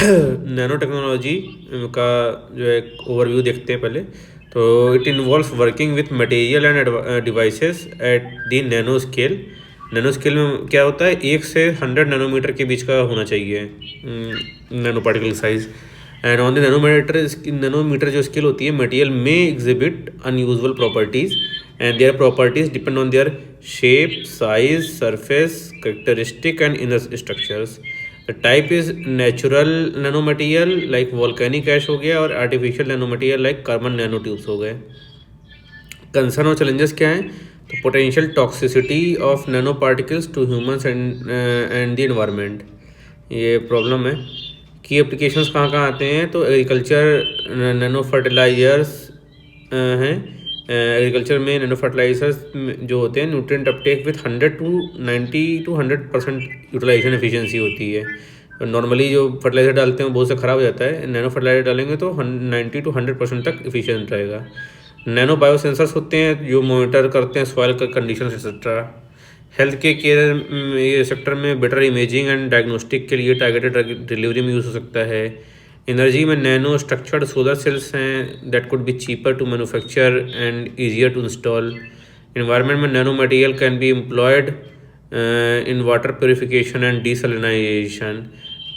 Nano technology का जो है ओवरव्यू देखते हैं पहले। तो it involves working with material end devices at the nano scale. Nano scale में क्या होता है, 1 से 100 नैनोमीटर के बीच का होना चाहिए nano particle size. And on the nanometer जो स्केल होती है, मटेरियल में exhibit unusual properties and their properties depend on their shape, size, surface characteristic and inner structures. Type is natural nano material like volcanic ash हो गया, और artificial nano material like carbon nano tubes हो गए। Concern और challenges क्या हैं, तो potential toxicity of nano particles to humans and the environment, ये प्रॉब्लम है। की एप्लीकेशंस कहाँ कहाँ आते हैं, तो एग्रीकल्चर नैनो फर्टिलाइजर्स हैं। एग्रीकल्चर में नैनो फर्टिलाइजर्स जो होते हैं, nutrient uptake with 100 to 100% utilization efficiency होती है। नॉर्मली जो फर्टिलाइज़र डालते हैं वो बहुत से ख़राब हो जाता है, नैनो फर्टिलाइज़र डालेंगे तो 90 to 100% तक एफिशिएंट रहेगा। नैनो बायो सेंसर्स होते हैं जो मॉनिटर करते हैं सॉइल का कंडीशन एक्सेट्रा। हेल्थ के केयर ये सेक्टर में बेटर इमेजिंग एंड डायग्नोस्टिक के लिए टारगेटेड डिलीवरी में यूज़ हो सकता है। एनर्जी में नैनो स्ट्रक्चर्ड सोलर सेल्स हैं that could be cheaper to manufacture and easier to install. Environment में nano material can be employed in water purification and desalination.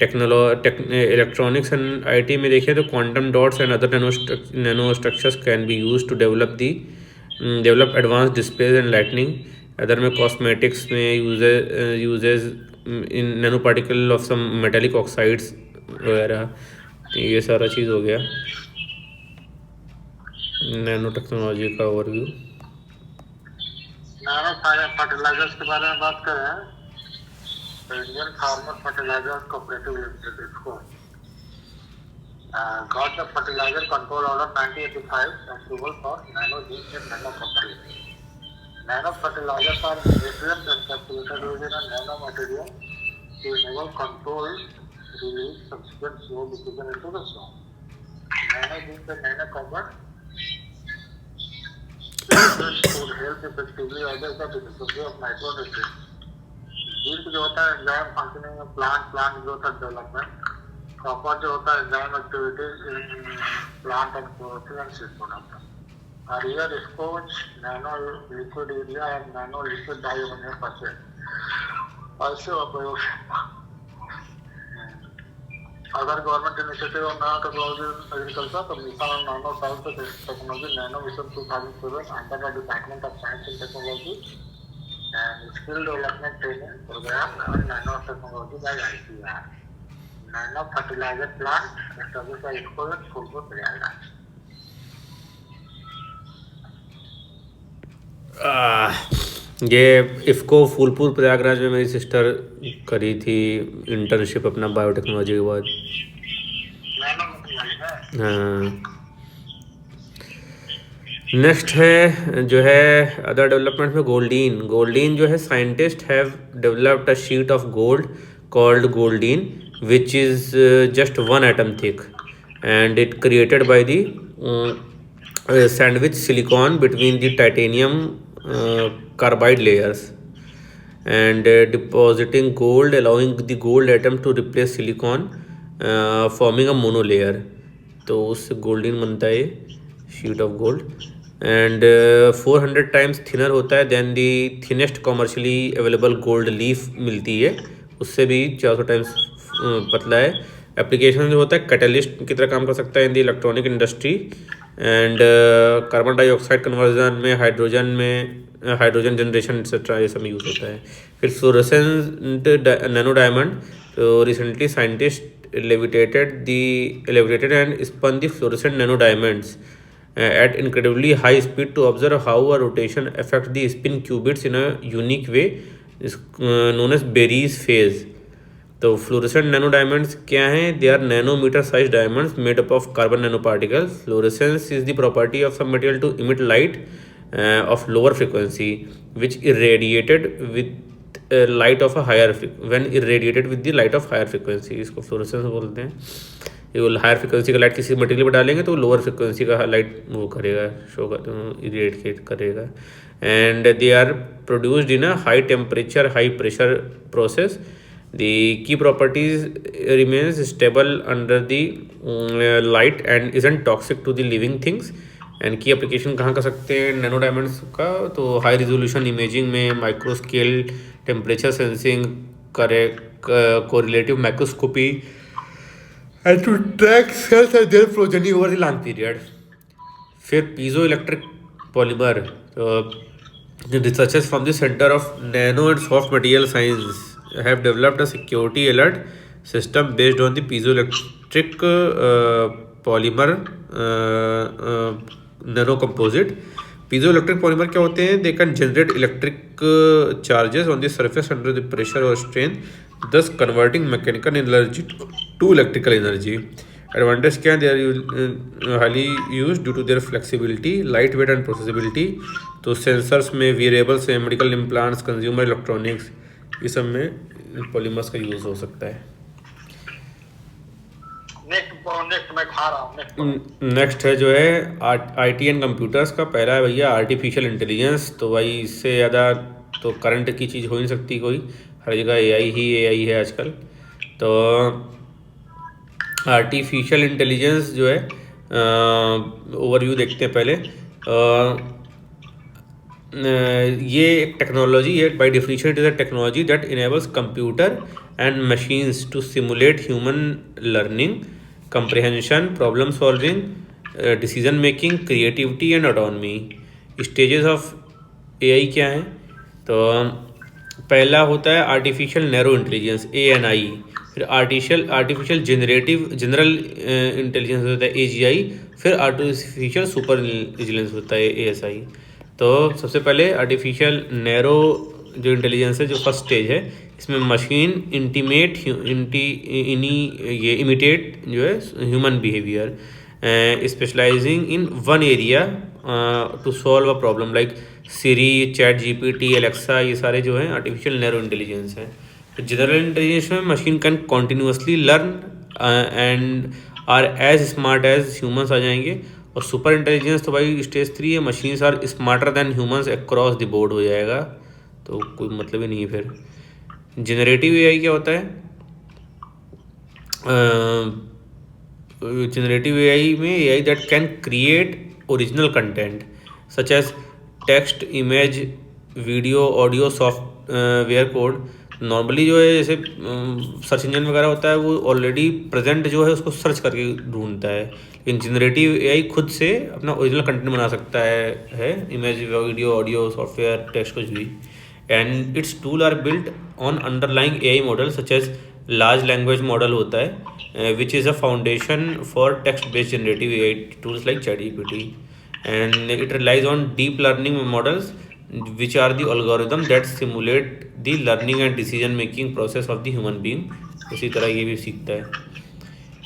Electronics and IT में देखें तो quantum dots and other nano structures can be use to develop advance displays and lightning. Other में cosmetics में usages in nano particle of some metallic oxides वगैरह। ये सारा चीज़ हो गया नैनो टेक्नोलॉजी का ओवरव्यू। नैनो फर्टिलाइजर्स के बारे में बात करें तो Indian farmer fertilizers cooperative limited इसको got the fertilizer control order 1985 approval for nano genes and nano fertilizers. Nano fertilizers are nutrients encapsulated within a nano material to enable controlled release subsequent slow diffusion into the soil. Nano genes and nano compounds would help effectively address the deficiency of micronutrients. जीन जो होता है enzyme functioning में plant growth and development. Copper जो होता है enzyme activities in plant and chlorophyll and seed product. और here स्कोच nano liquid urea and nano liquid diammonium phosphate also प्रयोग। Other government initiative on nano technology in agriculture तो mission on nano science technology nano mission 2007 under the department of science and technology and skill development training program on nanotechnology by ICR. Nano fertilizer plant established by IFCO in Phulpur, Prayagraj. ये इफ़को फूलपुर प्रयागराज में मेरी sister करी थी internship अपना biotechnology के बाद। हाँ। Next है जो है अदर डेवलपमेंट में गोल्डीन जो है, scientist have developed a sheet of gold called goldene which is just 1 atom thick and it created by the sandwich silicon between the titanium carbide layers and depositing gold, allowing the gold atom to replace silicon, forming a monolayer। तो उससे goldene बनता है sheet of gold. And 400 times thinner होता है than the thinnest commercially available gold leaf मिलती है, उससे भी 400 times पतला है। एप्लीकेशन जो होता है कैटलिस्ट की तरह काम कर सकता है in the electronic industry and carbon dioxide conversion में, हाइड्रोजन जनरेशन एक्सेट्रा, ये सब में यूज़ होता है। फिर फ्लोरेसेंट नैनो डायमंड, तो recently scientist levitated and spun the fluorescent nano diamonds at incredibly high speed to observe how a rotation affects the spin qubits in a unique way is known as Berry's phase। तो fluorescent nano diamonds क्या हैं? They are nanometer size diamonds made up of carbon nano particles. Fluorescence is the property of some material to emit light of lower frequency which irradiated with light of a higher when irradiated with the light of higher frequency, इसको fluorescence बोलते हैं। ये higher frequency का light किसी material पर डालेंगे तो lower frequency का लाइट वो करेगा, शो कर इरेडिएट करेगा। And they are produced in a high temperature high pressure process The key properties remains stable under the light and isn't toxic to the living things. And की application कहाँ कर सकते हैं nano diamonds का, तो high resolution imaging में, micro scale temperature sensing, correlative microscopy and to track cells and their progeny over the long period. फिर piezo electric polymer, the researchers from the Center of Nano and Soft Material Science have developed a security alert system based on the piezoelectric polymer nano composite. Piezoelectric polymer क्या होते हैं? They can generate electric charges on the surface under the pressure or strain, thus converting mechanical energy to electrical energy. Advantage क्या है? They are highly use due to their flexibility, light weight and processability. तो sensors में, variables में, medical implants, consumer electronics, ये सब में polymers का use हो सकता है. नेक्स्ट है जो है IT एंड कंप्यूटर्स का. पहला है भैया आर्टिफिशियल इंटेलिजेंस. तो भाई इससे ज़्यादा तो करंट की चीज़ हो नहीं सकती कोई. हर जगह AI है आजकल. तो आर्टिफिशियल इंटेलिजेंस जो है ओवरव्यू देखते हैं पहले. ये एक टेक्नोलॉजी है. By definition it is a technology that enables computer and machines to simulate human learning, comprehension, problem solving, decision making, creativity and autonomy. Stages of AI क्या हैं? तो पहला होता है आर्टिफिशियल नैरो इंटेलिजेंस ANI. फिर artificial general intelligence होता है AGI. फिर आर्टिफिशियल सुपर इंटेलिजेंस होता है ASI. तो सबसे पहले आर्टिफिशियल नैरो जो इंटेलिजेंस है, जो फर्स्ट स्टेज है, इसमें मशीन इमिटेट जो है human behaviour, specialising in one area to solve a problem like Siri, ChatGPT, Alexa. ये सारे जो हैं आर्टिफिशियल नैरो इंटेलिजेंस हैं. जनरल इंटेलिजेंस में machine can continuously learn and are as smart as humans आ जाएंगे. और सुपर इंटेलिजेंस तो भाई स्टेज 3 है, machines are smarter than humans across the board हो जाएगा. तो कोई मतलब ही नहीं है. फिर जनरेटिव AI क्या होता है? जनरेटिव AI में AI that can create original content such as text, image, video, audio, software code. Normally जो है जैसे सर्च इंजन वगैरह होता है, वो ऑलरेडी प्रेजेंट जो है उसको सर्च करके ढूंढता है. लेकिन जनरेटिव AI खुद से अपना ओरिजिनल कंटेंट बना सकता है image, video, audio, software, text, कुछ भी. And its tool are built on underlying AI model such as large language model होता है, which is a foundation for text based generative AI tools like ChatGPT. And it relies on deep learning models which are the algorithm that simulate the learning and decision making process of the human being. इसी तरह ये भी सीखता है.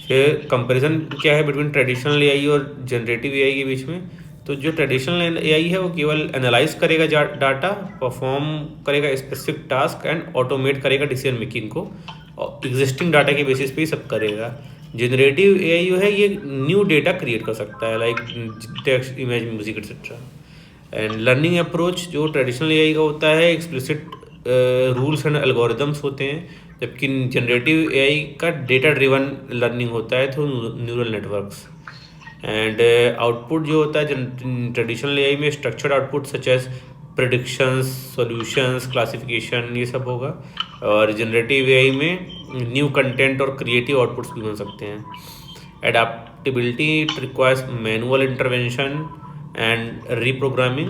फिर comparison क्या है between traditional AI और जनरेटिव AI के बीच में? तो जो ट्रेडिशनल AI है वो केवल एनालाइज करेगा डाटा, परफॉर्म करेगा स्पेसिफिक टास्क एंड ऑटोमेट करेगा डिसीजन मेकिंग को, और एग्जिस्टिंग डाटा के बेसिस पे ही सब करेगा. जनरेटिव AI जो है ये न्यू डेटा क्रिएट कर सकता है like text, image, music etcetera. And learning approach जो ट्रेडिशनल AI का होता है, एक्सप्लिसिट रूल्स एंड एल्गोरिदम्स होते हैं, जबकि जनरेटिव AI का डेटा ड्रिवन लर्निंग होता है through neural networks. And output जो होता है ट्रेडिशनल AI में structured output such as predictions, solutions, classification, ये सब होगा. और जनरेटिव AI में न्यू कंटेंट और क्रिएटिव आउटपुट्स भी बन सकते हैं. Adaptability requires manual intervention and reprogramming,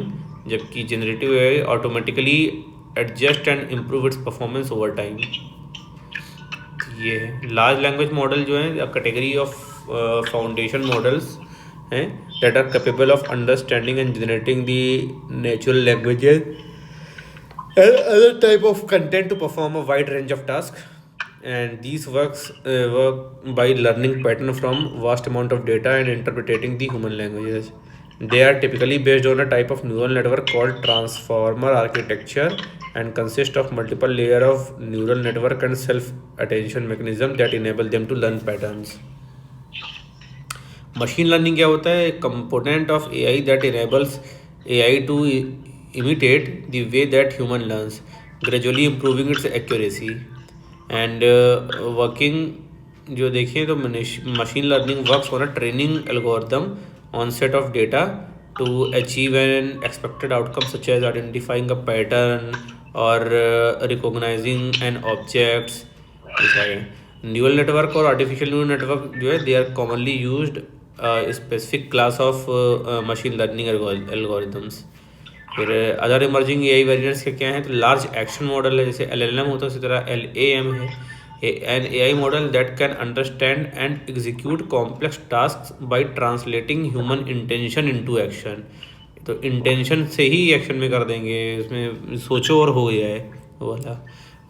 जबकि generative AI automatically adjust and improve its performance over time. ये है लार्ज लैंग्वेज मॉडल जो है कैटेगरी ऑफ फाउंडेशन मॉडल्स हैं that are capable of understanding and generating the natural languages and other type of content to perform a wide range of task. And these work by learning pattern from vast amount of data and interpreting the human languages. They are typically based on a type of neural network called transformer architecture and consist of multiple layer of neural network and self-attention mechanism that enable them to learn patterns. Machine learning क्या होता है? A component of AI that enables AI to imitate the way that human learns, gradually improving its accuracy. And working जो देखें तो machine learning works on a training algorithm on set of data to achieve an expected outcome such as identifying a pattern or recognizing an objects. Neural network और artificial neural network जो है they are commonly used specific class of machine learning algorithms. फिर other emerging AI variants के क्या हैं तो large action model है जैसे एलएलएम होता है उसी तरह एलएएम है an AI model that can understand and execute complex tasks by translating human intention into action. तो इंटेंशन से ही एक्शन में कर देंगे, इसमें सोचो और हो गया है वो वाला.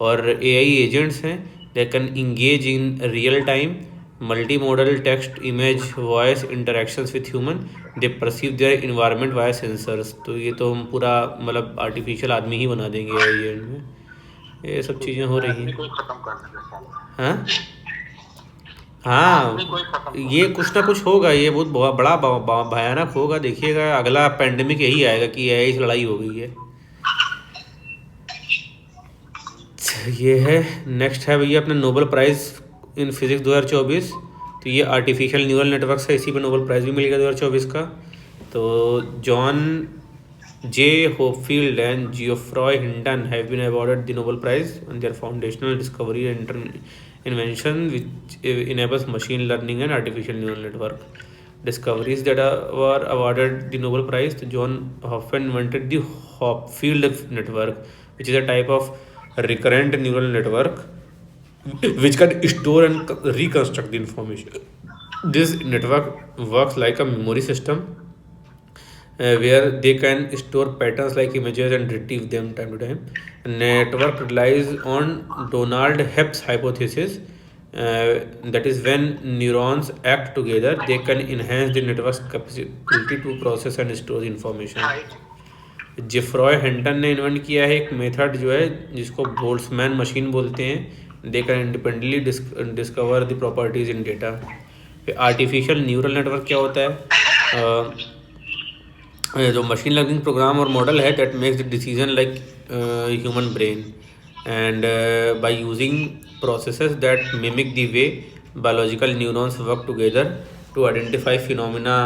और AI एजेंट्स हैं that can engage in real time multimodal text image voice interactions with human. they perceive their environment via sensors. तो ये तो हम पूरा मतलब आर्टिफिशियल आदमी ही बना देंगे AI एजेंट में. ये सब चीज़ें हो रही हैं. हाँ हाँ, ये कुछ ना कुछ होगा, ये बहुत बड़ा भयानक होगा. देखिएगा अगला पेंडेमिक यही आएगा कि एआई से लड़ाई हो गई है. ये है नेक्स्ट है भैया अपने नोबेल प्राइज़ इन फिजिक्स 2024. तो ये आर्टिफिशियल न्यूरल नेटवर्क है, इसी पे नोबेल प्राइज़ भी मिल गया 2024 का. तो John J. Hopfield and Geoffroy Hinton have been awarded the Nobel Prize on their foundational discovery and invention which enables machine learning and artificial neural network. Discoveries that were awarded the Nobel Prize. John Hopfield invented the Hopfield network, which is a type of recurrent neural network which can store and reconstruct the information. This network works like a memory system where they can store patterns like images and retrieve them time to time. Network relies on Donald Hepp's hypothesis, that is when neurons act together they can enhance the network's capacity to process and store information. Geoffrey Hinton ने invent किया है एक method जो है जिसको Boltzmann machine बोलते हैं. They can independently discover the properties in data. Artificial neural network क्या होता है? जो मशीन लर्निंग प्रोग्राम और मॉडल है that makes the decision like human brain and by using processes that mimic the way biological neurons work together to identify phenomena,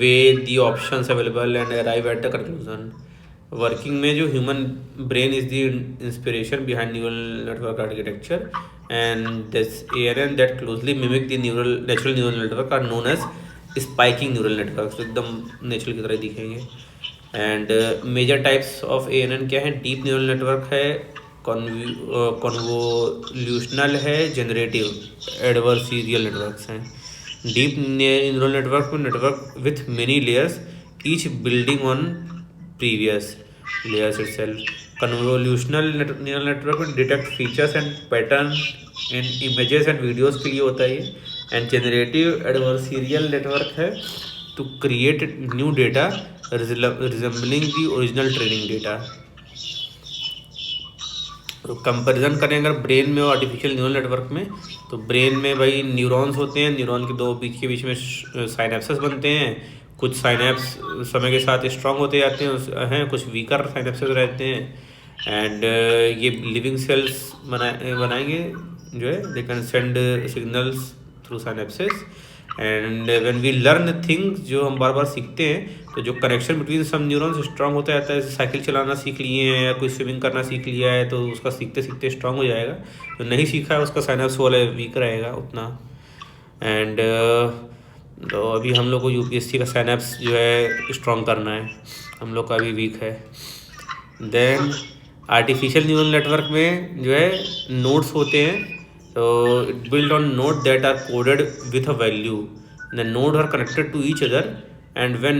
weigh the options available and arrive at the conclusion. Working में जो human brain is the inspiration behind neural network architecture and this ANN that closely mimic the natural neural network are known as spiking neural network. तो एकदम natural की तरह दिखेंगे. And major types of ANN क्या है? Deep neural network है, convolutional है, generative adversarial networks हैं. डीप न्यूरल नेटवर्क में network with many layers each building on previous layers itself. Convolutional neural network में detect features and pattern in images and videos के लिए होता है ये. एंड जनरेटिव एडवर्सरियल नेटवर्क है to create new data resembling the original training data. तो comparison करें अगर ब्रेन में और आर्टिफिशियल न्यूरल नेटवर्क में, तो ब्रेन में भाई न्यूरॉन्स होते हैं, न्यूरॉन के दो बीच में साइनेप्सेस बनते हैं. कुछ साइनेप्स समय के साथ स्ट्रांग होते जाते हैं, कुछ वीकर साइनेप्सेस रहते हैं. एंड ये लिविंग सेल्स बनाएंगे जो है they can send signals through synapses. And when we learn things, जो हम बार बार सीखते हैं, तो जो connection between some neurons strong होता जाता है. जैसे साइकिल चलाना सीख लिए हैं या कोई स्विमिंग करना सीख लिया है तो उसका सीखते सीखते स्ट्रांग हो जाएगा. जो नहीं सीखा है उसका साइनेप्स वाला वीक रहेगा उतना. एंड तो अभी हम लोग को UPSC का साइनेप्स जो है स्ट्रांग करना है, हम लोग का अभी वीक है. देन आर्टिफिशियल न्यूरल नेटवर्क में जो है नोड्स होते हैं, तो it build on node that are coded with a value. The node are connected to each other and when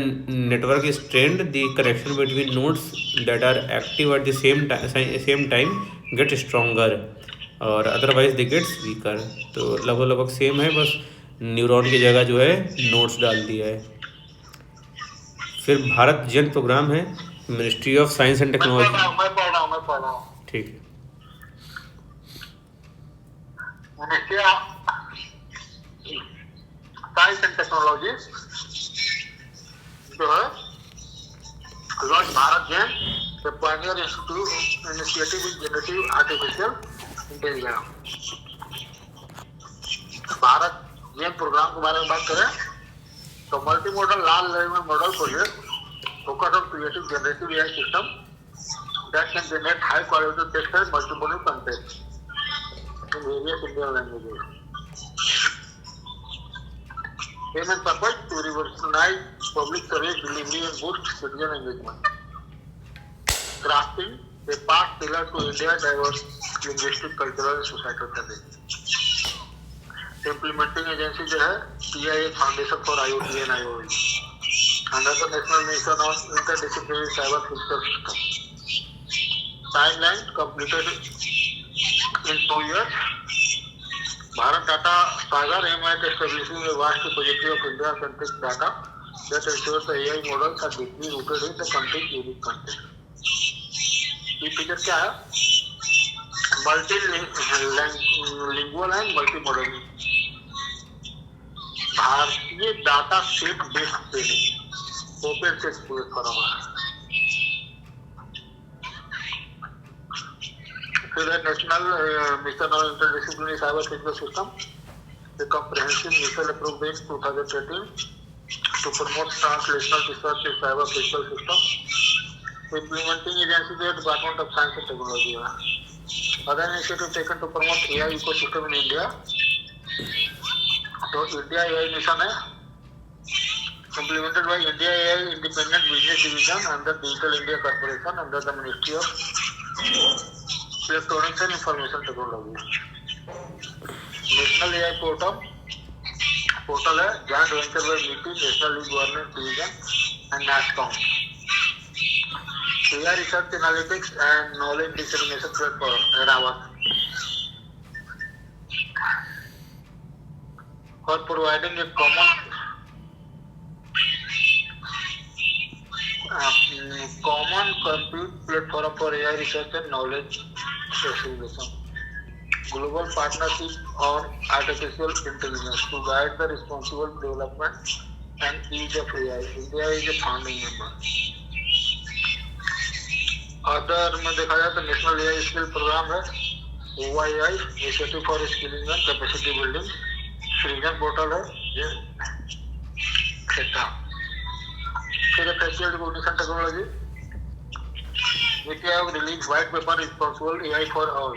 network is trained, the connection between nodes that are active at the same time get stronger और otherwise they get weaker. तो लगभग same है, बस neuron की जगह जो है nodes डाल दिया है. फिर भारत जन प्रोग्राम है, ministry of science and technology. मैं पढ़ रहा हूँ. ठीक है. Ministry of science and technology जो है Lord Bharat Jain the Pioneer institute initiative in generative artificial intelligence. Bharat ये प्रोग्राम के बारे में बात करें तो multi modal large language model project focus on creative generative AI system that can generate high quality text and multimodal content in various Indian languages. Main purpose to revolutionize public service delivery and boost citizen engagement. Crafting a path pillar to India's diverse linguistic, cultural and societal strategy. Implementing agency जो है CIA Foundation for IoT and IoE under the National Mission on Interdisciplinary Cyber Physical System. Timeline completed in 2 years. Bharat Data Sagar aim at establishing a vast repository of India-centric data that ensures the AI models are deeply rooted in the country's unique context. ये feature क्या है? Multilingual and multi modal भारतीय data set based training open से platform है। फिर है national mission on interdisciplinary cyber physical system, a comprehensive mission approved in 2018 to promote translational research in cyber physical system. Implementing agency the Department of Science and Technology. Other initiative taken to promote AI ecosystem in India. So India AI mission है implemented by India AI Independent Business Division under Digital India Corporation under the Ministry of Electronics and Information Technology. National AI portal है joint venture by NITI, National E-Governance Division and NASSCOM. AI Research Analytics and Knowledge Dissemination Platform Eravas for providing a common compute platform for AI research and knowledge dissemination. Global partnership on artificial intelligence to guide the responsible development and use of AI. India is a founding member. Other में देखा जाए तो national AI skill programme है OII initiative for skilling and capacity building. Srijan portal है ये क्षेत्र। फिर facial recognition technology NITI Aayog release white paper responsible AI for all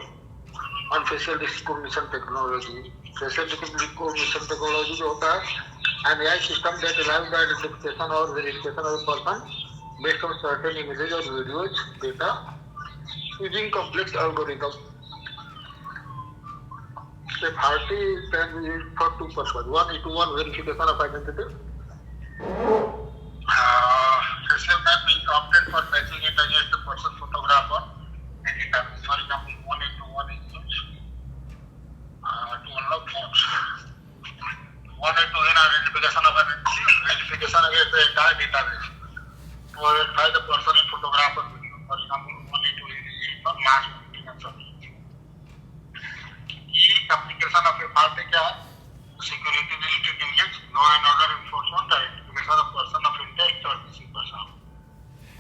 on facial recognition technology. Facial recognition technology जो होता है an AI system that allows the identification और verification of person based on certain images or videos data using complex algorithms. The party can be used for two purposes. One is to one verification of identity. Facial map is opted for matching it against the person photograph or editor. For example, 1:1 is used to unlock phones. 1:2 identification of identity, verification against the entire database. To verify the person in photograph or video. For example, 1:2 is used for mass communication. ये application of a party क्या है? Security related engage, law and order enforcement, identification of person of interest or missing person.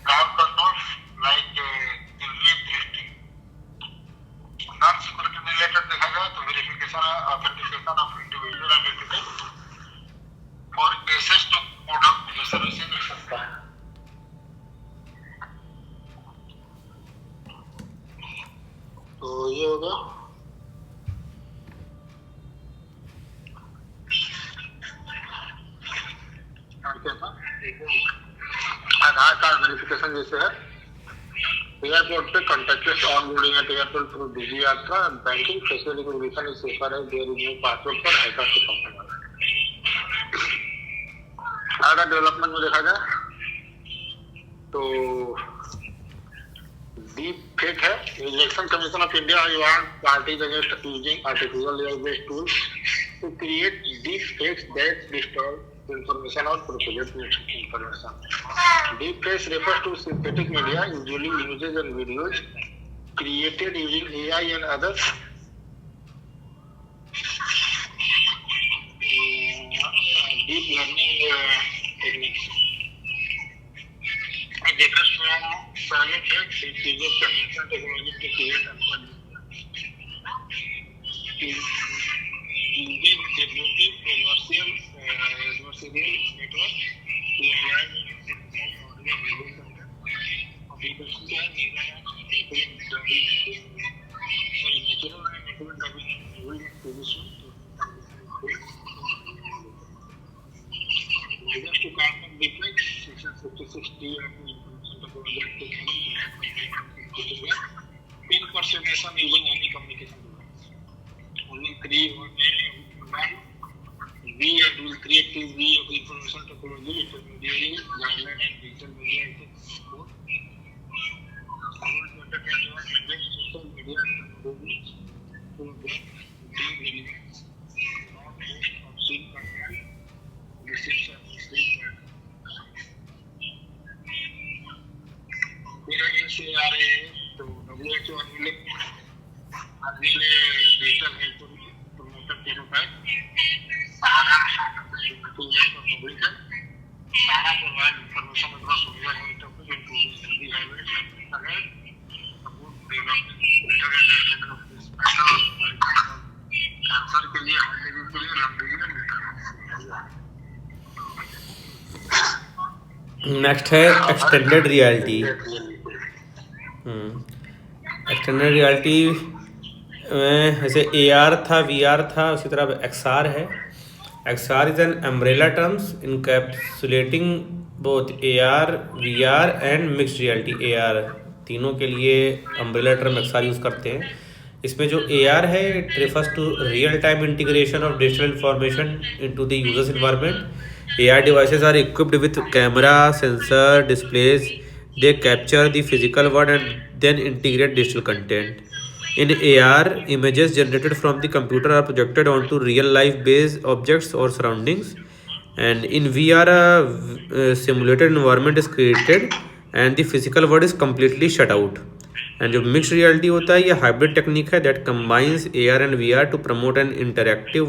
Ground controls like Delhi Drishti. Non-security related देखा जाए तो verification authentication of individual identity for access to product services मिल सकता है। तो ये हो गया। आधार card verification जैसे है एयरपोर्ट पे contactless onboarding at airport through Digi Yatra banking facial recognition is safer as there is no password for hacker to complete. अगर डेवलपमेंट में देखा जाए तो डीप फेक है। Election commission of India want parties against using artificial AI based tools to create deep fakes that distort information or propagate misinformation. Deepfakes refers to synthetic media, usually images and videos, created using AI and other deep learning techniques. It differs from private fakes, which uses conventional technology to create and using generative adversarial network to analyze and synthesize audio and video content. Applications are data and natural dubbing and movie acquisition to measures to carbon defects, section 56D of the Information Technology Act 2000 impersonation using any communication device. Only three one V and will create the V of information technology, intermediary, guideline and digital media ethics code. Rule 2021 mandates social media technologies to get deep relevance, not post obscene content, message and mistake. फिर NCRA तो WHO unveil digital health promoter prototype. SARA toolkit for publication. SARA provides information across rural health topics including healthy habits and mental health. Support developing better understanding of this matter. For example, cancer के लिए हल्दी के लिए लंबी next है extended reality. Extended reality में जैसे AR था, VR था, उसी तरह XR है। XR is an umbrella terms इनकैप्सुलेटिंग both AR, VR and mixed reality. AR तीनों के लिए अम्ब्रेला टर्म XR यूज़ करते हैं। इसमें जो AR है it refers to real time integration of digital information into the user's environment. AR devices are equipped with camera, sensor, displays. They capture the physical world and then integrate digital content. In AR, images generated from the computer are projected onto real-life based objects or surroundings. And in VR, a simulated environment is created and the physical world is completely shut out. And जो mixed reality होता है ये hybrid technique है that combines AR and VR to promote an interactive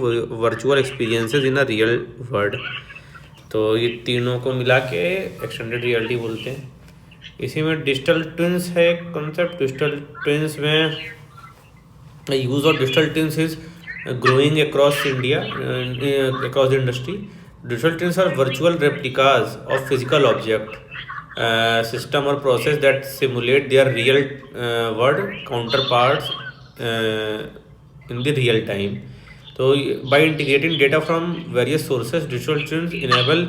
virtual experiences in a real world. तो ये तीनों को मिला के एक्सटेंडेड रियलिटी बोलते हैं। इसी में डिजिटल ट्विंस है कॉन्सेप्ट। डिजिटल ट्विंस में use of digital twins is growing across India, across the industry. Digital twins are virtual replicas of physical object, system और process that simulate their real world counterparts in the real time. So by integrating data from various sources, digital twins enable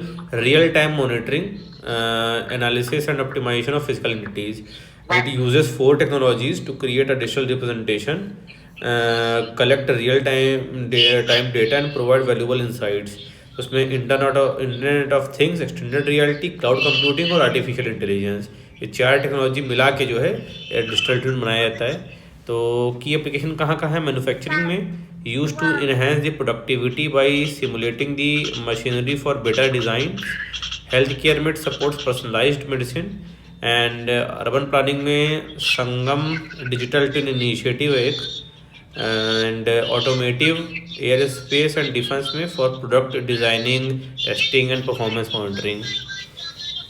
real-time monitoring, analysis and optimization of physical entities. It uses 4 technologies to create a digital representation, collect real-time data and provide valuable insights. उसमें internet of things, extended reality, cloud computing और artificial intelligence, ये 4 technology मिला के जो है digital twin बनाया जाता है। तो की एप्लीकेशन कहाँ कहाँ है? मैन्युफैक्चरिंग में used to enhance the productivity by simulating the machinery for better design. Healthcare में supports personalized medicine and urban planning में संगम digital twin initiative है एक, and automotive, aerospace and defense में for product designing, testing and performance monitoring.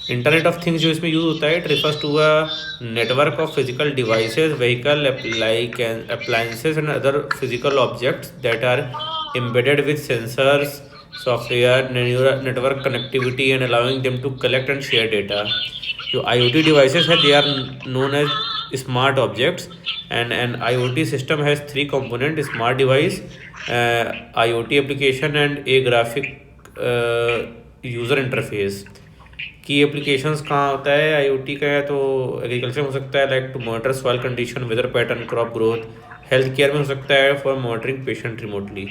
Internet of things जो इसमें use होता है it refers to a network of physical devices, vehicle, like appliances and other physical objects that are embedded with sensors, software, network connectivity and allowing them to collect and share data. जो IoT devices है they are known as smart objects and an IoT system has 3 component: smart device, IoT application and a graphic user interface. की applications कहाँ होता है IoT का है तो agriculture हो सकता है, like to monitor soil condition, weather pattern, crop growth. Health care में हो सकता है for monitoring patient remotely.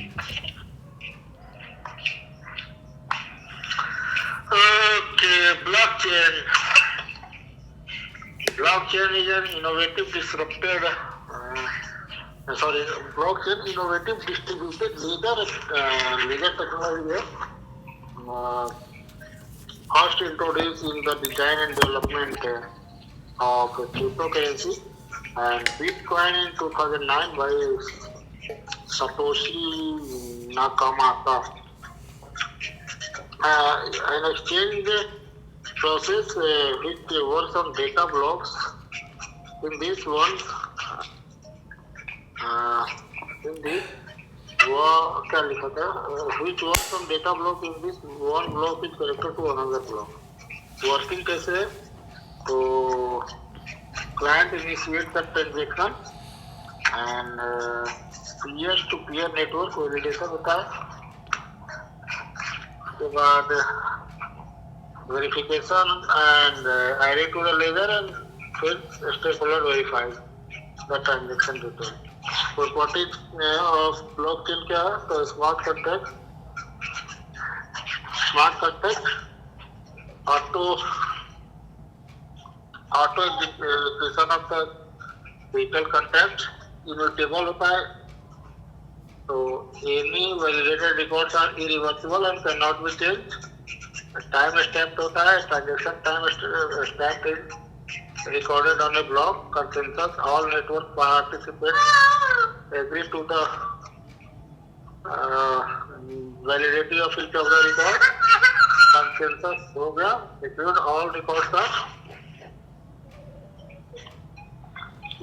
Blockchain is an innovative distributed ledger technology है, first introduced in the design and development of cryptocurrency and Bitcoin in 2009 by Satoshi Nakamoto. An exchange process which works on data blocks. In this वो क्या लिखा था, which one from data block in this one block is connected to another block. Working कैसे है, तो client initiate the transaction and peer to peer network validation होता है, उसके बाद verification and adding to the ledger and फिर stakeholder verified the transaction detail. Properties of blockchain क्या है, तो smart contract auto execution of the digital contract immutable होता है, तो any validated records are irreversible and can not be change. Time stamped होता है, transaction time stamp is recorded on a block. Consensus, all network participants agree to the validity of each of the record. Consensus हो गया, include all records are.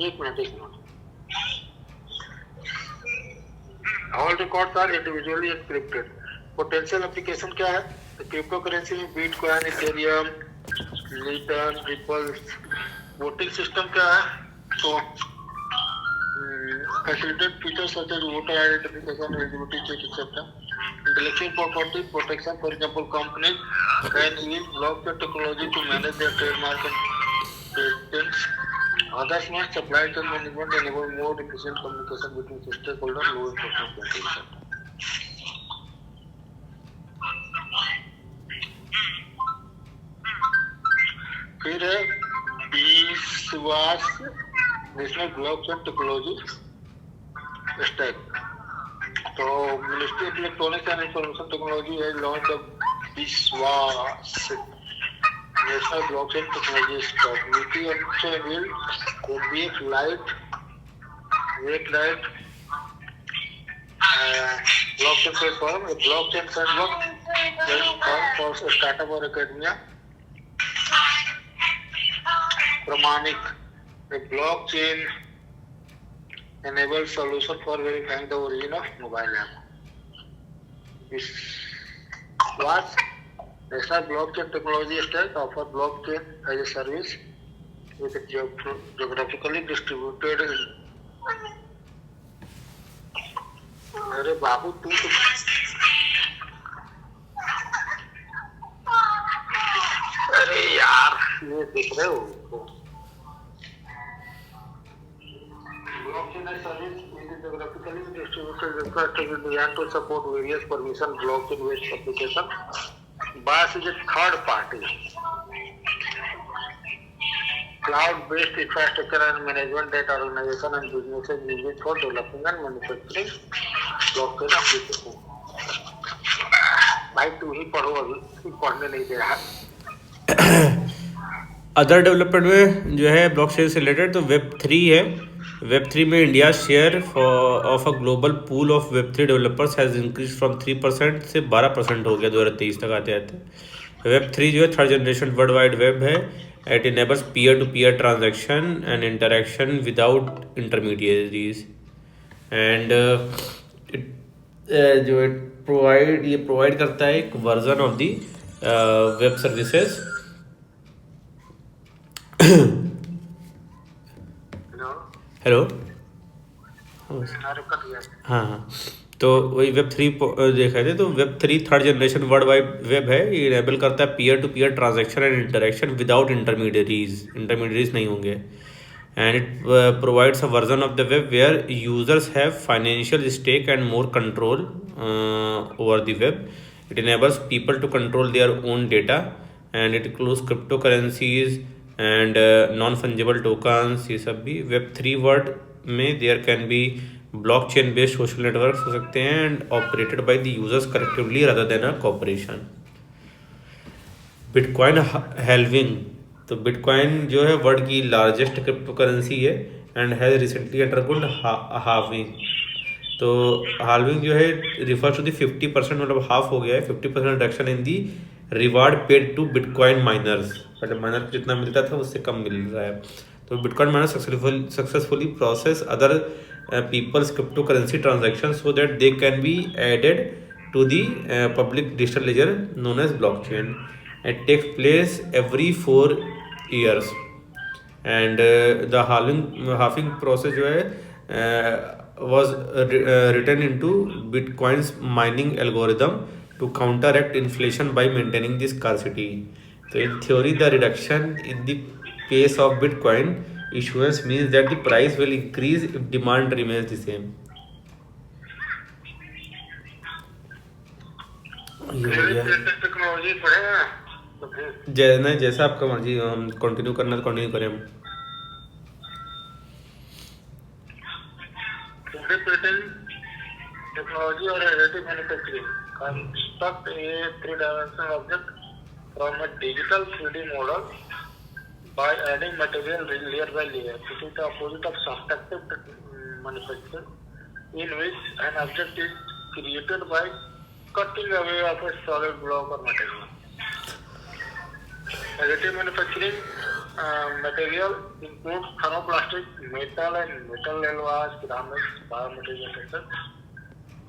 एक minute. All records are individually encrypted. Potential application क्या है, crypto currency में bitcoin, Ethereum, लिटन, Ripple. Voting system क्या है, तो facilitate features such as voter identification, eligibility check etcetera. Intellectual property protection, for example companies can use blockchain technology to manage their trademark and patents. Others must supply chain management enable more efficient communication between stakeholder, low information contribution. फिर है विश्वास national blockchain technology stack. तो ministry of electronics and information technology है launch the Vishvas national blockchain technology stack. NITI also will make light blockchain platform, a blockchain sandbox platform for startup or academia. प्रमाणिक, a blockchain enabled solution for verifying the origin of mobile app. What National Blockchain Technology Stack offer blockchain as a service with a geographically distributed. अरे बाबू तू तो अरे यार ये देख रहे हो, blockchain as service is a geographically distributed infrastructure designed to support various permission blockchain-based applications. BAS is a third party cloud-based infrastructure and management that organization and businesses use it for developing and manufacturing blockchain applications. भाई तू ही पढ़ो, अभी पढ़ने नहीं दे रहा. Other development में जो है ब्लॉकचेन से रिलेटेड, तो Web3 है. Web3 में India share of a global pool of Web3 developers has increase from 3% से 12% हो गया 2023 तक आते आते. Web3 जो है third generation world wide web है. It enables peer to peer transaction and interaction without intermediaries and जो है प्रोवाइड करता है एक version of the web services. Hello. हाँ, तो वही Web3 देखा थे, तो Web3 third generation world wide web है. ये इनेबल करता है peer to peer transaction and interaction without intermediaries नहीं होंगे. And it provides a version of the web where users have financial stake and more control over the web. It enables people to control their own data and it includes cryptocurrencies and non fungible tokens. ये सब भी Web3 world में there can be blockchain based social networks हो सकते हैं and operated by the users collectively rather than a corporation. Bitcoin halving, तो bitcoin जो है वर्ल्ड की लार्जेस्ट क्रिप्टो करेंसी है and has recently undergone halving. तो हाल्विंग जो है रिफर्स टू दी 50%, मतलब हाफ हो गया है, 50% reduction in the reward paid to bitcoin miners. पहले माइनर को जितना मिलता था उससे कम मिल रहा है. तो bitcoin minor successfully process other people's cryptocurrency transactions so that they can be added to the public digital ledger known as blockchain. It takes place every 4 years. And the halving process जो है was written into Bitcoin's mining algorithm to counteract inflation by maintaining the scarcity. So in theory, the reduction in the pace of Bitcoin issuance means that the price will increase if demand remains the same. ये हो गया technology पढ़े तो फिर नहीं, जैसा आपका मर्जी, हम कंटिन्यू करना तो कंटिन्यू करें हम. प्रिंटिंग टेक्नोलॉजी और additive manufacturing construct A 3-dimensional object from a digital 3D model by adding material layer by layer. This is the opposite of subtractive manufacturing, in which an object is created by cutting away of a solid block or material. Additive manufacturing material includes thermoplastic, metal and metal alloys, ceramics, biomaterials, etc.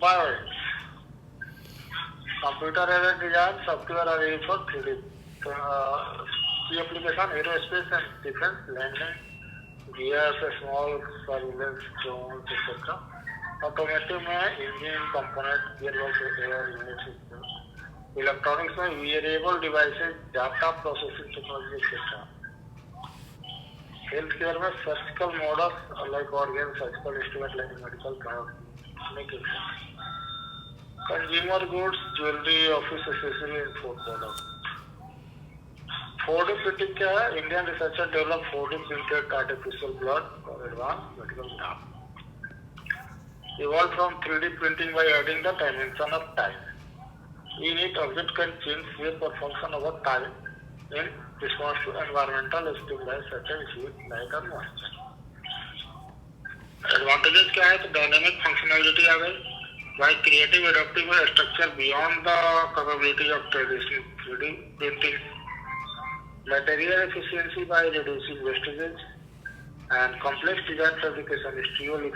Bioins. Computer-aided design software are used for 3D. Key application: aerospace and defense, landing gears, small surveillance drones, etc. Automotive में engine component, gearbox, air units, electronics में wearable devices, data processing technology, etc. Healthcare में surgical models like organ, surgical instrument like medical making. Consumer goods, jewelry, office accessory and food products. 4D printing क्या है? Indian researcher developed 4D printed artificial blood for advanced medical staff. Evolved from 3D printing by adding the dimension of time. In it, object can change shape or function over time in response to environmental stimuli such as heat, light और moisture. Advantages क्या है? तो dynamic functionality आ गई. By creating adaptive structure beyond the capability of traditional 3D printing. Material efficiency by reducing wastages and complex design fabrication is truly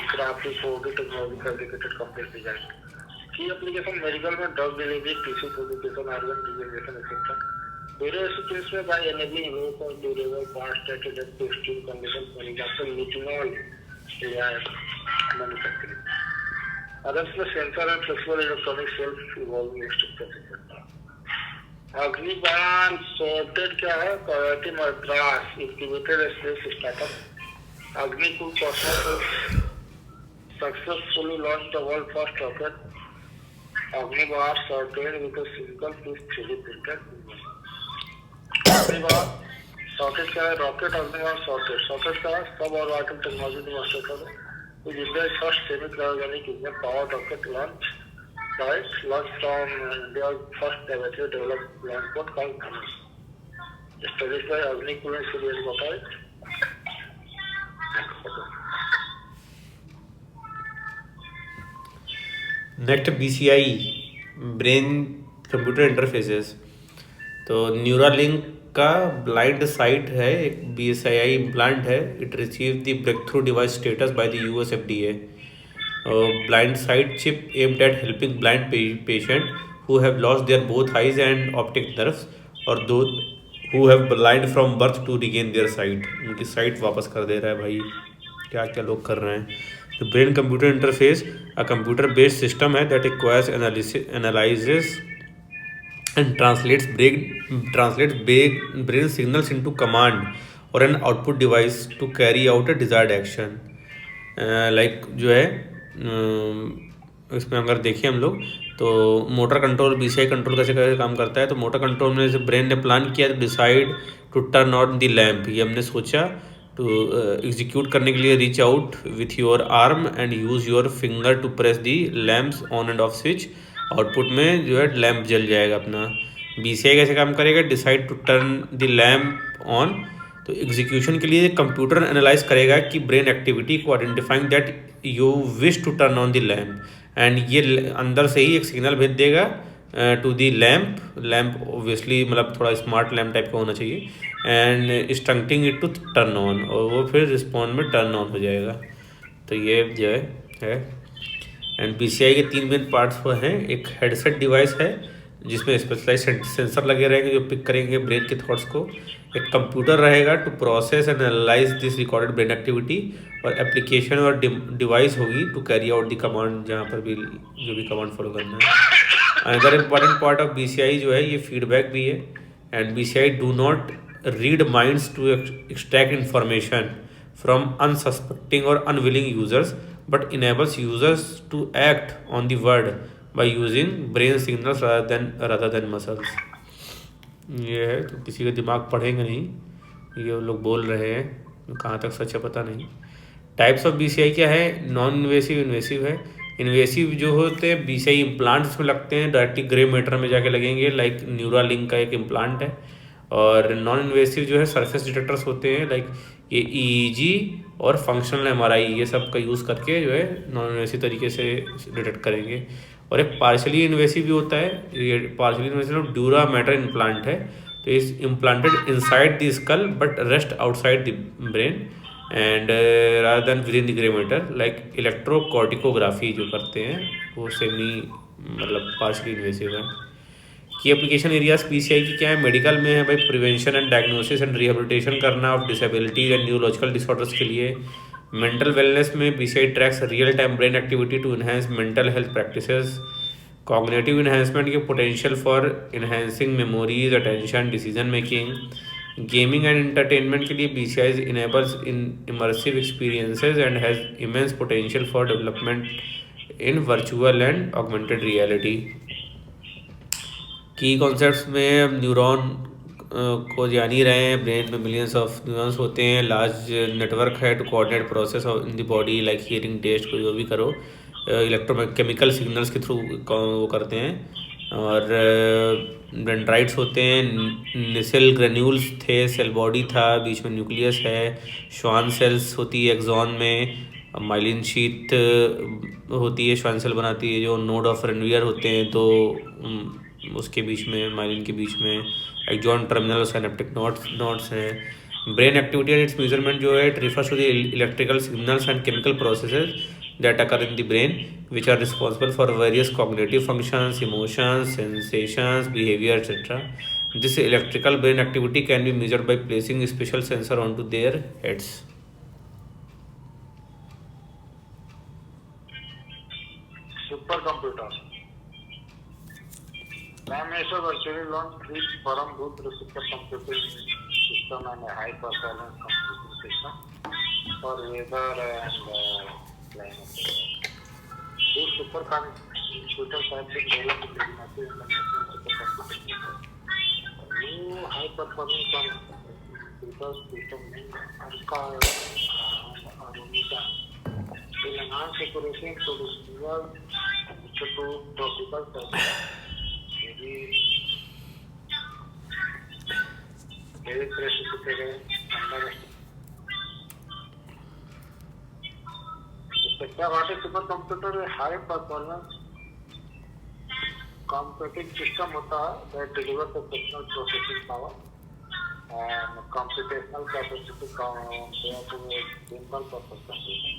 crafty 4D technology fabricated complex design. Key application: medical में drug delivery, tissue fabrication, organ regeneration, etc. Various में by enabling low cost durable parts that adapt to extreme conditions, for example, methanol manufacturing. Others में sensor and flexible electronic self-evolving structures, etc. अग्निबाण sorted क्या है? IIT Madras incubated space startup. Agnikul Cosmos successfully launched the world first rocket. Agnibar sorted with a single piece 3D printed. Agnibar sorted क्या है? Rocket Agnibar sorted. Sorted क्या है? Suborbital technology demonstrated is India's first semi-cryogenic engine powered rocket launched from India's first privately developed launch port called Dhanush. Established by Agnikul and Surya Gopal. Next BCI brain computer interfaces. तो Neuralink का Blindsight है, एक BCI implant है. It receive the breakthrough device status by the US FDA. Blindsight chip aimed at helping blind patient who have lost their both eyes and optic nerves और दो who have blind from birth to regain their sight. उनकी sight वापस कर दे रहा है भाई. क्या क्या लोग कर रहे हैं. तो brain computer interface a computer based system है that requires analysis and translates brain signals into command or an output device to carry out a desired action. Like जो है इसमें अगर देखें हम लोग तो मोटर कंट्रोल BCI कंट्रोल कैसे कैसे काम करता है. तो मोटर कंट्रोल में जैसे ब्रेन ने प्लान किया तो decide to turn on the lamp. ये हमने सोचा तो एग्जीक्यूट करने के लिए reach out with your arm and use your finger to press the lamps on and off switch. Output में जो है लैम्प जल जाएगा अपना. BCI कैसे काम करेगा? Decide to turn the lamp on. तो एग्जीक्यूशन के लिए कंप्यूटर एनालाइज करेगा कि ब्रेन एक्टिविटी को identifying that you wish to turn on the lamp and ये अंदर से ही एक सिग्नल भेज देगा टू दी लैम्प ऑब्वियसली मतलब थोड़ा स्मार्ट लैम्प टाइप का होना चाहिए, and instructing it to turn on, और वो फिर रिस्पॉन्ड में टर्न ऑन हो जाएगा। तो ये जो है। एंड BCI के 3 मेन पार्ट्स वो हैं। एक हेडसेट डिवाइस है जिसमें स्पेशलाइज सेंसर लगे रहेंगे जो पिक करेंगे ब्रेन के थॉट्स को। एक कंप्यूटर रहेगा to process and analyse this recorded brain activity, और एप्लीकेशन और डिवाइस होगी to carry out the command, जहाँ पर भी जो भी कमांड फॉलो करना है। Another important part of BCI जो है ये फीडबैक भी है। And BCI do not read minds to extract information from unsuspecting or unwilling users, but enables users to act on the word by using brain signals rather than muscles। ये है, तो किसी का दिमाग पढ़ेंगे नहीं, ये लोग बोल रहे हैं, कहाँ तक सच है पता नहीं। टाइप्स ऑफ BCI क्या है? नॉन इन्वेसिव, इन्वेसिव है। इन्वेसिव जो होते हैं BCI इम्प्लांट्स में लगते हैं, डायरेक्टली ग्रे मैटर में जाके लगेंगे, लाइक न्यूरालिंक का एक इम्प्लांट है। और नॉन इन्वेसिव जो है सरफेस डिटेक्टर्स होते हैं, लाइक ये EEG और फंक्शनल MRI, ये सब का यूज़ करके जो है नॉन इन्वेसिव तरीके से डिटेक्ट करेंगे। और एक पार्शली इन्वेसिव भी होता है, ये partially invasive dura mater implant है, तो is implanted inside the skull but rest outside the brain and rather than within the grey matter, like electrocorticography जो करते हैं वो सेमी मतलब पार्शली इन्वेसिव है। की एप्लीकेशन एरियाज BCI की क्या है? मेडिकल में है भाई, prevention and diagnosis and rehabilitation करना of disabilities and neurological disorders के लिए। मेंटल वेलनेस में BCI tracks real time brain activity to enhance mental health practices. Cognitive enhancement के potential for enhancing memories, attention, decision making. Gaming and entertainment के लिए BCI enables in immersive experiences and has immense potential for development in virtual and augmented reality. Key concepts में अब neuron को जान ही रहे हैं, brain में मिलियंस ऑफ न्यूरॉन्स होते हैं, लार्ज नेटवर्क है to coordinate process in the body, like hearing, taste, को जो भी करो इलेक्ट्रोकेमिकल सिग्नल्स के थ्रू वो करते हैं। और डेंड्राइट्स होते हैं, निसेल ग्रेन्यूल्स थे, सेल बॉडी था, बीच में न्यूक्लियस है, श्वान सेल्स होती है एक्सॉन में, माइलिन शीथ होती है, श्वान सेल बनाती है, जो नोड ऑफ रेनवियर होते हैं, तो उसके बीच में, माइलिन के बीच में एक्सॉन टर्मिनल सिनेप्टिक नोड्स हैं। Brain activity and its measurement जो है, it refers to the electrical signals and chemical processes that occur in the brain which are responsible for various cognitive functions, emotions, sensations, behavior, etc. This electrical brain activity can be measured by placing a special sensor onto their heads. Supercomputer. Prime Minister virtually launched 3 Paramvoot supercomputing system and a high performance computing system for weather and climate. These supercomputers have been developed in the International Supercomputing Network. New high-performance computer system ANCA and Arunita will enhance accuracy and produce to tropical cycles. Very precipitate and what is supercomputer? A high performance computing system होता है that delivers exceptional processing power and computational capacity compared to a simple purpose computer.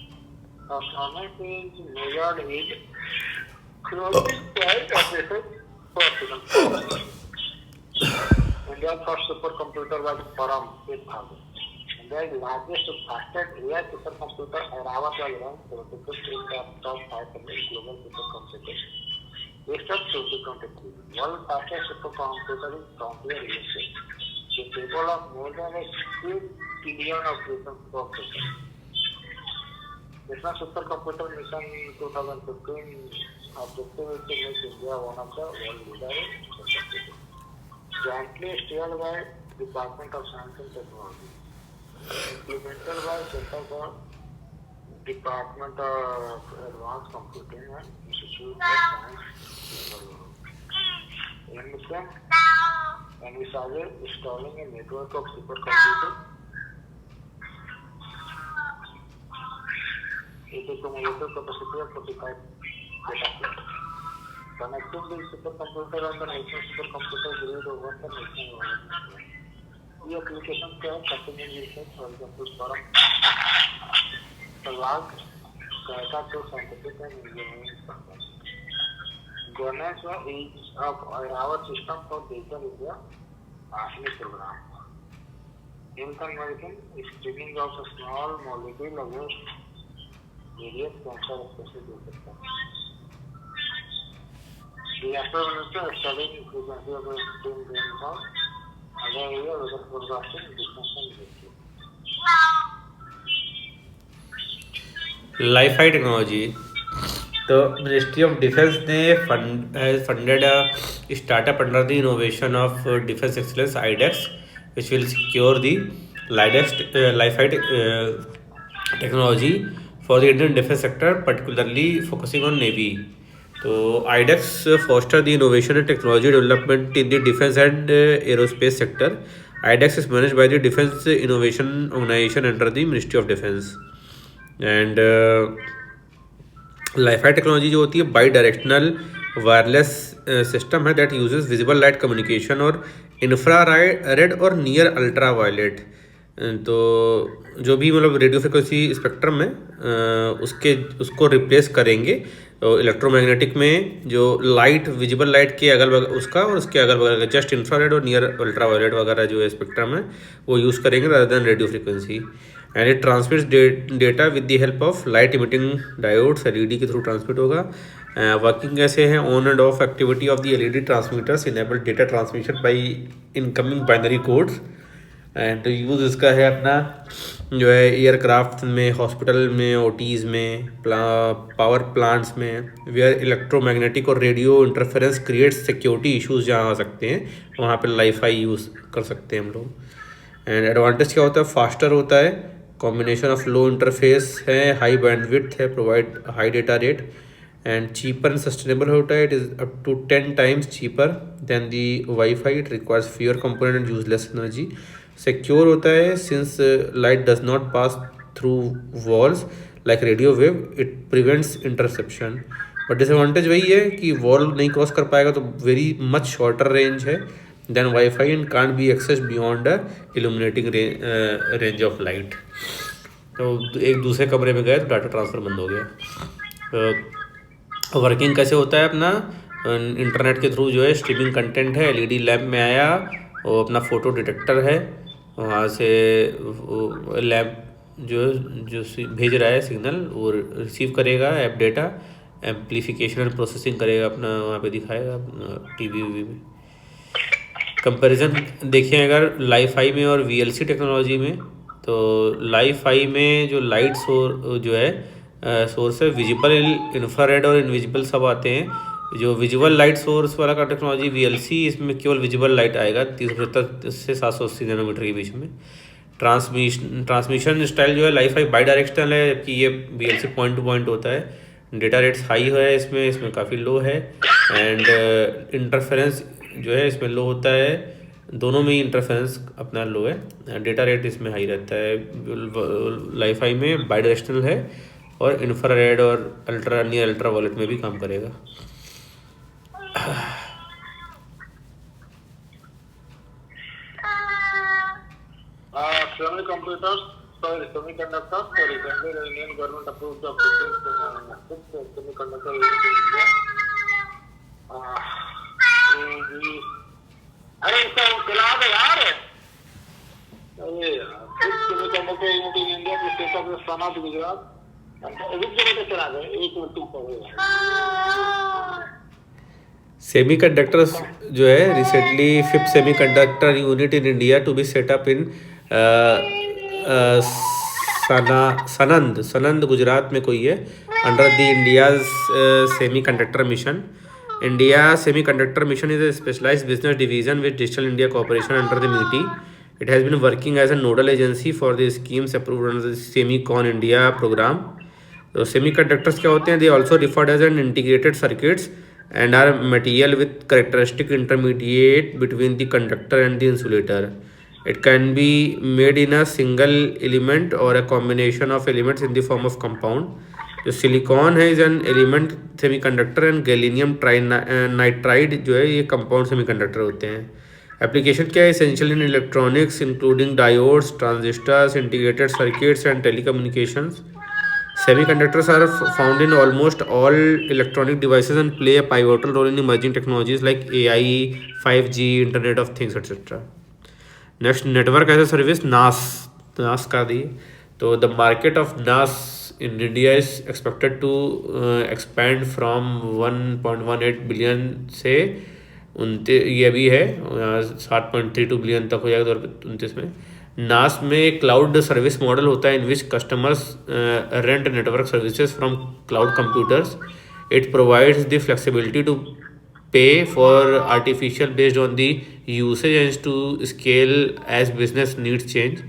Performance is measured with closing point operation possible. India's first supercomputer was Param 8000. India's largest, fastest AI supercomputer Airavat was ranked 76 in the top 500 global supercomputers. Based on 2023, world's fastest supercomputer is Frontier USA, capable of more than a 6 billion operations per second. National Supercomputer Mission 2015 objective is to make India one of the world leaders in supercomputing. Jointly steered by Department of Science and Technology. Implemented by Center for Department of Advanced Computing and Institute of Science. mission envisages installing a network of supercomputers. It is accumulated capacity of 45 petaflops. connecting the supercomputer and the national supercomputer grid over the national environment. ये application क्या है? Continuous research, for example, for large data to scientific and engineering purpose. Governance is our system for digital India ASHMI program. In conversion, screening of a small molecule against various cancer specific systems. The experimental studying frequency of the extreme rainfall, other area weather forecasting, distance and ratio. LiFi technology. तो ministry of defence ने funded a startup under the innovation of defence excellence iDEX which will secure the LiFi technology for the Indian defence sector, particularly focusing on navy. तो iDEX foster the innovation and technology development in the defence and aerospace sector. IDEX is managed by the defence innovation organisation under the ministry of defence. And LiFi technology जो होती है by directional wireless system है that uses visible light communication और infra red और near ultra violet. तो जो भी मतलब रेडियो फ्रिक्वेंसी स्पेक्ट्रम है उसको रिप्लेस करेंगे तो इलेक्ट्रोमैग्नेटिक में जो लाइट विजिबल लाइट के अगल बगल उसका और उसके अगल बगल जस्ट इंफ्रारेड और नियर अल्ट्रा वायलेट वगैरह जो स्पेक्ट्रम है वो यूज़ करेंगे rather than radio frequency. And it transmits data with the help of light emitting diodes, LED के थ्रू ट्रांसमिट होगा। वर्किंग कैसे है? On and of activity of the LED transmitters enable data transmission by incoming binary codes. And use इसका है अपना जो है aircraft में, हॉस्पिटल में, ओटीज़ में, पावर प्लांट्स में, वेयर इलेक्ट्रोमैग्नेटिक और radio interference create security issues जहाँ आ सकते हैं वहाँ पे लाइफाई यूज़ कर सकते हैं हम लोग। एंड एडवांटेज क्या होता है? फास्टर होता है, कॉम्बिनेशन ऑफ लो इंटरफेस है, हाई बैंडविड्थ है, provide high data rate and cheaper and sustainable होता है। It is up to 10 times cheaper than the WiFi. It requires fewer component and use less energy. Secure होता है since light does not pass through walls like radio wave, it prevents interception. But disadvantage वही है कि wall नहीं cross कर पाएगा तो very much shorter range है than WiFi and can't be access beyond illuminating range of light. तो एक दूसरे कमरे में गए तो डाटा ट्रांसफ़र बंद हो गया। वर्किंग कैसे होता है? अपना इंटरनेट के थ्रू जो है स्ट्रीमिंग कंटेंट है, एलईडी लैम्प में आया, वो अपना फ़ोटो डिटेक्टर है, वहाँ से लैम्प जो भेज रहा है सिग्नल वो रिसीव करेगा app data, amplification and processing करेगा, अपना वहाँ पे दिखाएगा टीवी में। कंपैरिजन देखें अगर लाइफाई में और वीएलसी टेक्नोलॉजी में, तो लाइफाई में जो लाइट जो है सोर्स है विजिबल, इंफ्रारेड और इनविजिबल सब आते हैं। जो विजुअल लाइट सोर्स वाला का टेक्नोलॉजी वीएलसी, इसमें केवल विजिबल लाइट आएगा 375 से 780 नैनोमीटर के बीच में। ट्रांसमिशन स्टाइल जो है लाइफाई बाई डायरेक्शनल है, जबकि ये वीएलसी पॉइंट टू पॉइंट होता है। डेटा रेट्स हाई है इसमें काफ़ी लो है। एंड इंटरफेरेंस जो है इसमें लो होता है, दोनों में ही इंटरफेरेंस अपना लो है। डेटा रेट इसमें हाई रहता है। लाइफाई में बाई डायरेक्शनल है और इंफ्रारेड और अल्ट्रा नियर अल्ट्रा वायलेट में भी काम करेगा। Semiconductors, so recently the Indian government approved the 6th semiconductor unit in India. अरे इसका चला दे यार। अरे 6th semiconductor unit in India के स्टेट ऑफ सनात गुजरात, विच जगह चला गए एक मिनट पर। सेमीकंडक्टर्स जो है recently 5th semiconductor unit in India to be set up in Sanand Gujarat में कोई है under the India's semiconductor mission. India semiconductor mission is a specialized business division with Digital India Corporation under the MITI. It has been working as a nodal agency for the schemes approved under the Semicon India program. तो semiconductors क्या होते हैं? They also referred as an integrated circuits and are material with characteristic intermediate between the conductor and the insulator. It can be made in a single element or a combination of elements in the form of compound. जो silicon है is an element semiconductor and gallium nitride जो है ये compound semiconductor होते हैं। Application क्या है? Essential in electronics including diodes, transistors, integrated circuits and telecommunications. Semiconductors are found in almost all electronic devices and play a pivotal role in emerging technologies like AI, 5G, Internet of Things, etc. Next, network as a service, NAS का दी। तो the market of NAS in India is expected to expand from 1.18 billion से ये भी है 7.32 billion तक हो जाएगा 2029 में। नास में एक क्लाउड सर्विस मॉडल होता है in which customers rent network services from cloud computers. It provides the flexibility to pay for artificial based on the usage and to scale as business needs change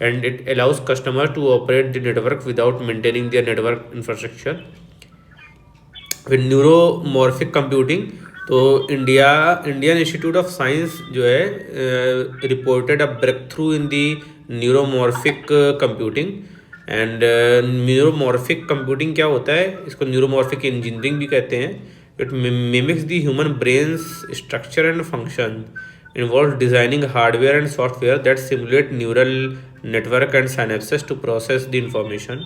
and it allows customer to operate the network without maintaining their network infrastructure. फिर neuromorphic computing, तो Indian institute of science जो है reported a breakthrough in the neuromorphic computing. And neuromorphic computing क्या होता है? इसको neuromorphic engineering भी कहते हैं। It mimics the human brains structure and function, involves designing hardware and software that simulate neural network and synapses to process the information.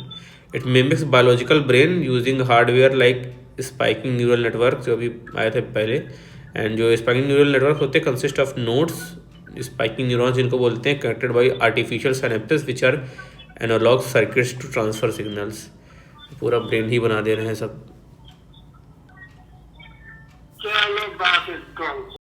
It mimics biological brain using hardware like spiking neural network जो अभी आए थे पहले। And जो spiking neural network होते हैं consist of nodes, spiking neurons जिनको बोलते हैं, connected by artificial synapses which are analog circuits to transfer signals. पूरा ब्रेन ही बना दे रहे हैं सब। चलो बात इसको